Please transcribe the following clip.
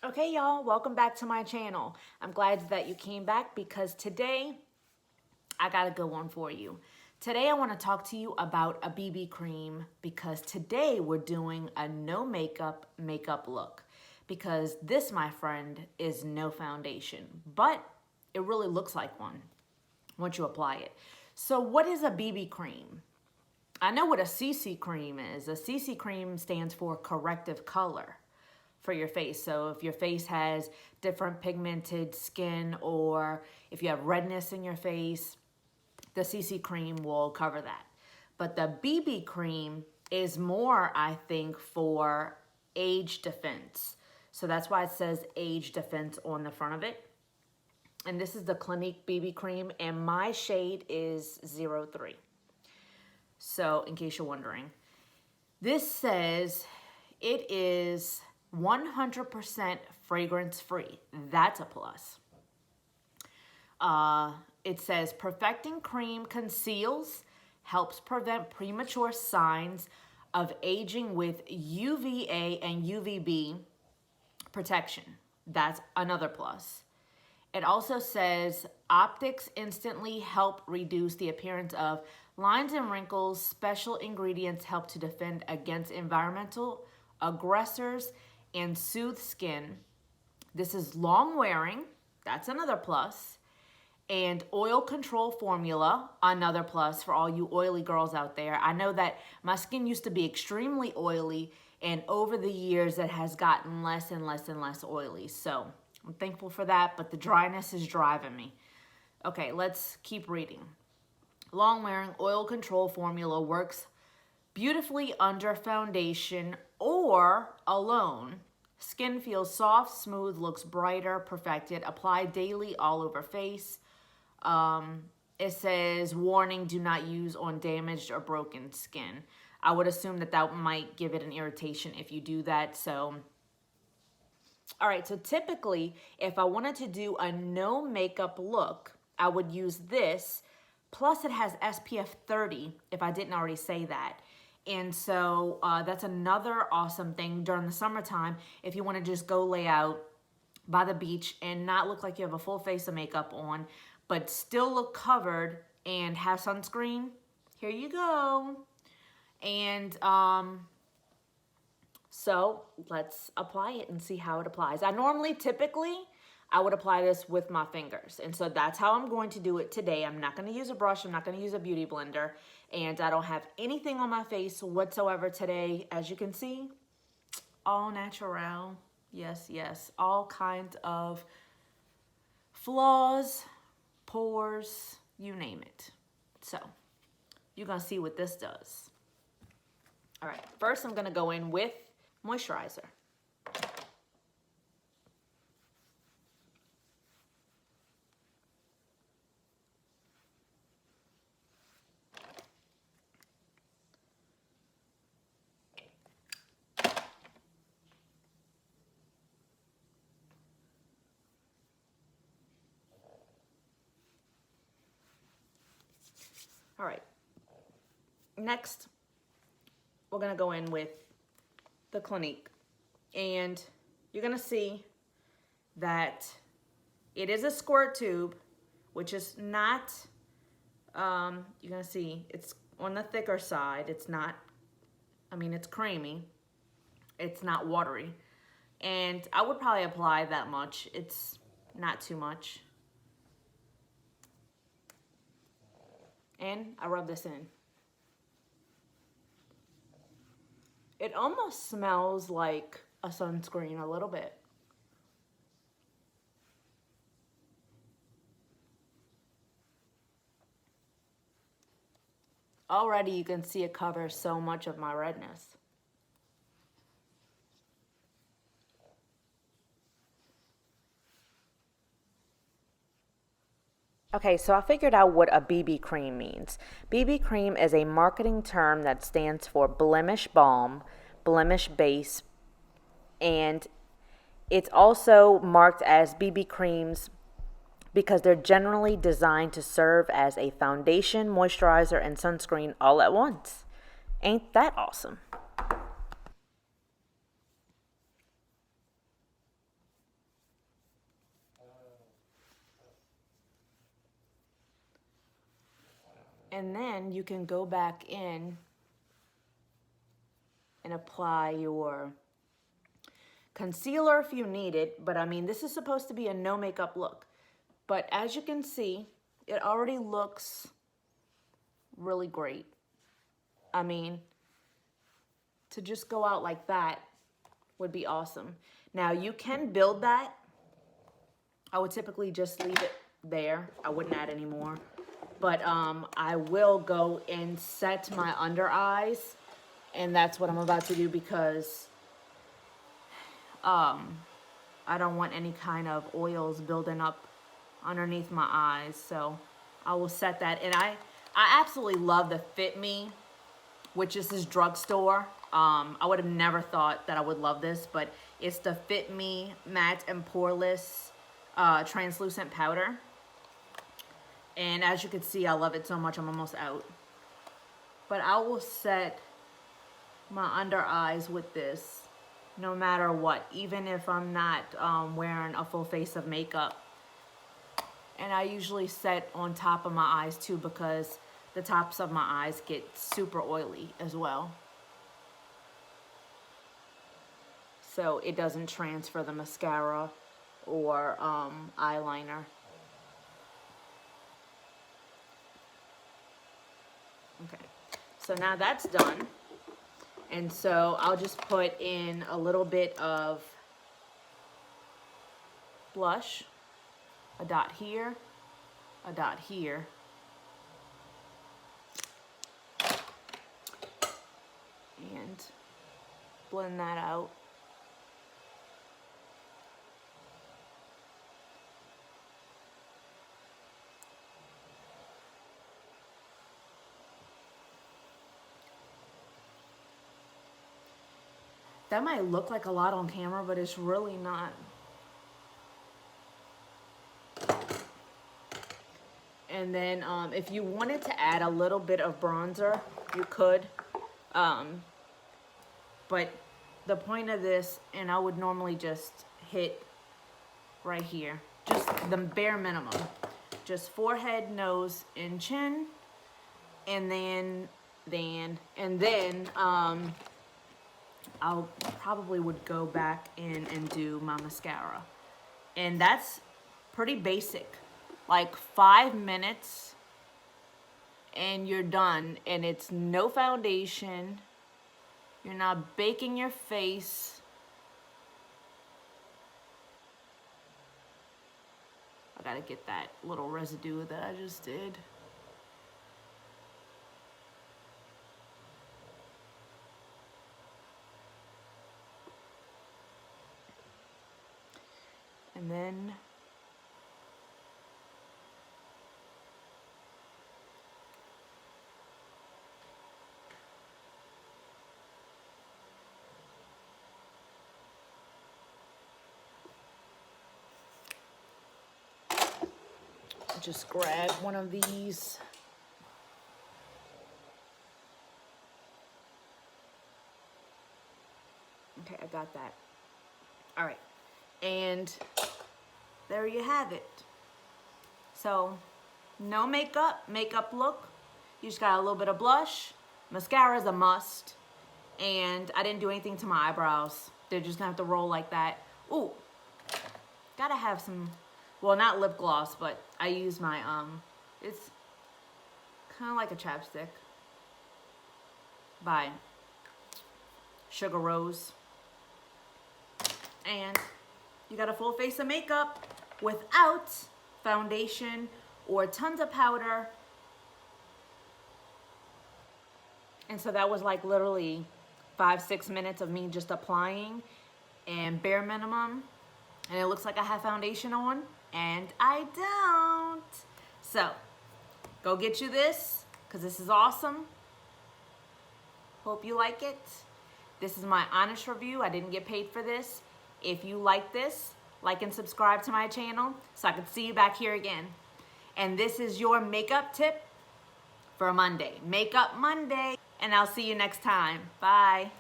Okay, y'all, welcome back to my channel. I'm glad that you came back because today I got a good one for you. Today I want to talk to you about a BB cream because today we're doing a no makeup look because this, my friend, is no foundation, but it really looks like one once you apply it. So what is a BB cream? I know what a CC cream is. A CC cream stands for corrective color for your face. So if your face has different pigmented skin or if you have redness in your face, the CC cream will cover that. But the BB cream is more, I think, for age defense. So that's why it says age defense on the front of it. And this is the Clinique BB cream and my shade is 03. So in case you're wondering, this says it is 100% fragrance free. That's a plus. It says perfecting cream conceals, helps prevent premature signs of aging with UVA and UVB protection. That's another plus. It also says optics instantly help reduce the appearance of lines and wrinkles. Special ingredients help to defend against environmental aggressors and soothe skin. This is long wearing. That's another plus. And oil control formula, another plus for all you oily girls out there. I know that my skin used to be extremely oily, and over the years it has gotten less and less and less oily. So I'm thankful for that, but the dryness is driving me. Okay, let's keep reading. Long wearing oil control formula works beautifully under foundation or alone. Skin feels soft, smooth, looks brighter, perfected. Apply daily all over face. It says, warning, do not use on damaged or broken skin. I would assume that that might give it an irritation if you do that. So, all right, so typically, if I wanted to do a no makeup look, I would use this. Plus, it has SPF 30, if I didn't already say that. And so that's another awesome thing during the summertime if you want to just go lay out by the beach and not look like you have a full face of makeup on, but still look covered and have sunscreen. Here you go. And so let's apply it and see how it applies. Typically, I would apply this with my fingers. And so that's how I'm going to do it today. I'm not going to use a brush. I'm not going to use a beauty blender. And I don't have anything on my face whatsoever today. As you can see, all natural. Yes, yes. All kinds of flaws, pores, you name it. So you're going to see what this does. All right, first I'm going to go in with moisturizer. All right, next we're gonna go in with the Clinique, and you're gonna see that it is a squirt tube, which is not, you're gonna see it's on the thicker side. It's not, it's creamy. It's not watery. And I would probably apply that much. It's not too much. And I rub this in. It almost smells like a sunscreen a little bit. Already you can see it covers so much of my redness. Okay, so I figured out what a BB cream means. BB cream is a marketing term that stands for blemish balm, blemish base, and it's also marked as BB creams because they're generally designed to serve as a foundation, moisturizer, and sunscreen all at once. Ain't that awesome? And then you can go back in and apply your concealer if you need it. But I mean, this is supposed to be a no makeup look. But as you can see, it already looks really great. I mean, to just go out like that would be awesome. Now you can build that. I would typically just leave it there. I wouldn't add any more. But I will go and set my under eyes, and that's what I'm about to do because I don't want any kind of oils building up underneath my eyes. So I will set that. And I absolutely love the Fit Me, which is this drugstore. I would have never thought that I would love this, but it's the Fit Me Matte and Poreless Translucent Powder. And as you can see, I love it so much, I'm almost out. But I will set my under eyes with this no matter what, even if I'm not wearing a full face of makeup. And I usually set on top of my eyes too because the tops of my eyes get super oily as well. So it doesn't transfer the mascara or eyeliner. Okay, so now that's done. And so I'll just put in a little bit of blush, a dot here, a dot here. And blend that out. That might look like a lot on camera, but it's really not. And then if you wanted to add a little bit of bronzer, you could. But the point of this, and I would normally just hit right here, just the bare minimum. Just forehead, nose, and chin. And then I'll probably would go back in and do my mascara. And that's pretty basic. Like 5 minutes and you're done. And it's no foundation. You're not baking your face. I gotta get that little residue that I just did. And then just grab one of these. Okay, I got that. All right. And there you have it. So, no makeup look. You just got a little bit of blush. Mascara is a must. And I didn't do anything to my eyebrows. They're just gonna have to roll like that. Ooh, gotta have some, well, not lip gloss, but I use my, it's kind of like a chapstick by Sugar Rose. And you got a full face of makeup without foundation or tons of powder. And so that was like literally 5-6 minutes of me just applying and bare minimum. And it looks like I have foundation on, and I don't. So go get you this, because this is awesome. Hope you like it. This is my honest review. I didn't get paid for this. If you like this, like and subscribe to my channel so I can see you back here again. And this is your makeup tip for Monday. Makeup Monday. And I'll see you next time. Bye.